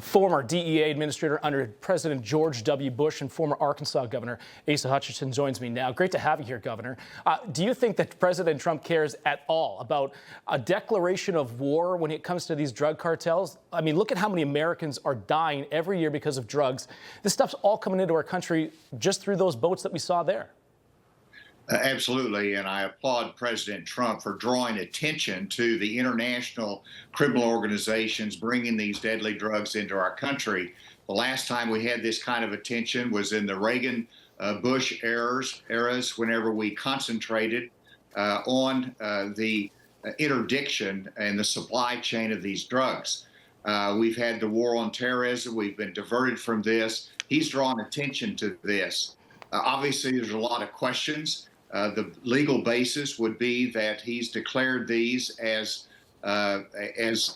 Former DEA administrator under President George W. Bush and former Arkansas Governor Asa Hutchinson joins me now. Great to have you here, Governor. Do you think that President Trump cares at all about a declaration of war when it comes to these drug cartels? I mean, look at how many Americans are dying every year because of drugs. This stuff's all coming into our country just through those boats that we saw there. Absolutely, and I applaud President Trump for drawing attention to the international criminal organizations bringing these deadly drugs into our country. The last time we had this kind of attention was in the Reagan-Bush eras, whenever we concentrated on the interdiction and the supply chain of these drugs. We've had the war on terrorism. We've been diverted from this. He's drawn attention to this. Obviously, there's a lot of questions. The legal basis would be that he's declared these as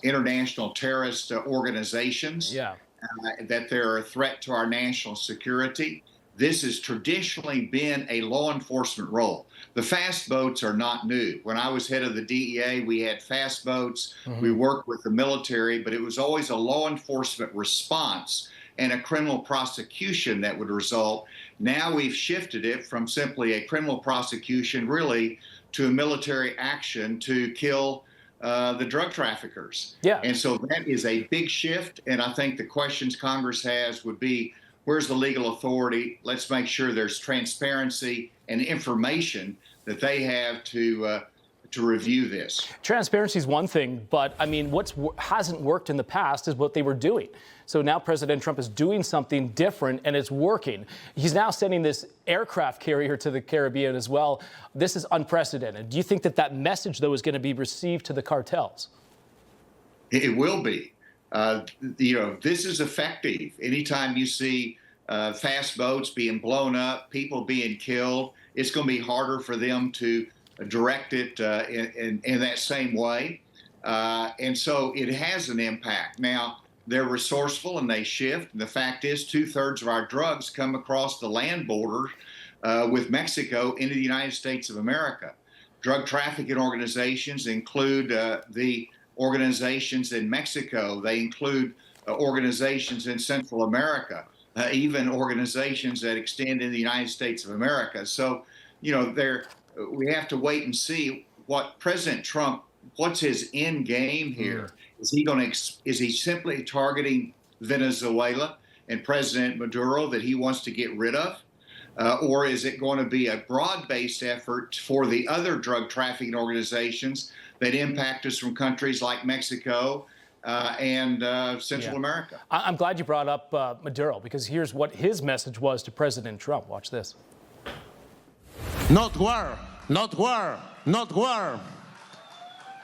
international terrorist organizations, that they're a threat to our national security. This has traditionally been a law enforcement role. The fast boats are not new. When I was head of the DEA, we had fast boats. We worked with the military, but it was always a law enforcement response and a criminal prosecution that would result. Now we've shifted it from simply a criminal prosecution really to a military action to kill the drug traffickers. And so that is a big shift, and I think the questions Congress has would be, where's the legal authority? Let's make sure there's transparency and information that they have to review this. Transparency is one thing, but I mean, what hasn't worked in the past is what they were doing. So now President Trump is doing something different, and it's working. He's now sending this aircraft carrier to the Caribbean as well. This is unprecedented. Do you think that that message, though, is going to be received to the cartels? It will be. This is effective. Anytime you see fast boats being blown up, people being killed, it's going to be harder for them to direct it in that same way. And so it has an impact. Now, they're resourceful and they shift. And the fact is, 2/3 of our drugs come across the land border with Mexico into the United States of America. Drug trafficking organizations include the organizations in Mexico. They include organizations in Central America, even organizations that extend in the United States of America. So, we have to wait and see what President Trump, what's his end game here? Is he simply targeting Venezuela and President Maduro that he wants to get rid of? Or is it going to be a broad-based effort for the other drug trafficking organizations that impact us from countries like Mexico and Central America? I'm glad you brought up Maduro, because here's what his message was to President Trump. Watch this. Not war, not war, not war.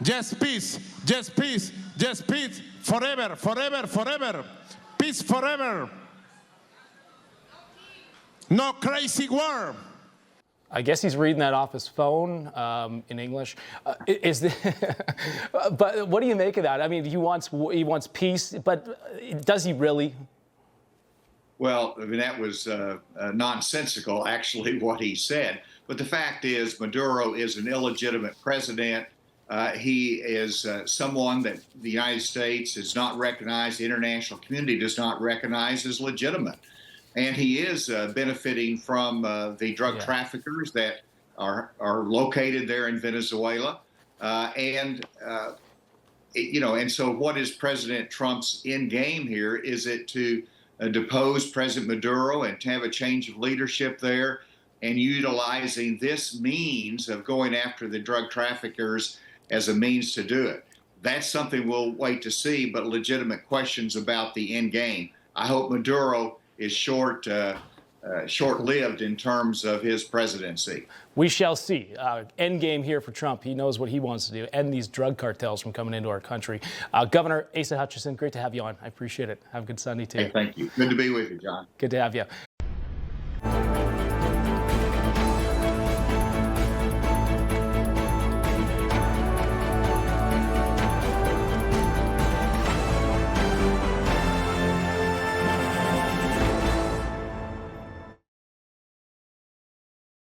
Just peace, just peace, just peace, forever, forever, forever. Peace forever. No crazy war. I guess he's reading that off his phone in English. But what do you make of that? I mean, he wants peace, but does he really? Well, I mean, that was nonsensical, actually, what he said. But the fact is, Maduro is an illegitimate president. He is someone that the United States has not recognized, the international community does not recognize as legitimate. And he is benefiting from the drug traffickers that are located there in Venezuela. And so what is President Trump's end game here? Is it to depose President Maduro and to have a change of leadership there, and utilizing this means of going after the drug traffickers as a means to do it? That's something we'll wait to see, but legitimate questions about the end game. I hope Maduro is short-lived in terms of his presidency. We shall see. End game here for Trump. He knows what he wants to do, end these drug cartels from coming into our country. Governor Asa Hutchinson, great to have you on. I appreciate it. Have a good Sunday, too. Hey, thank you. Good to be with you, John. Good to have you.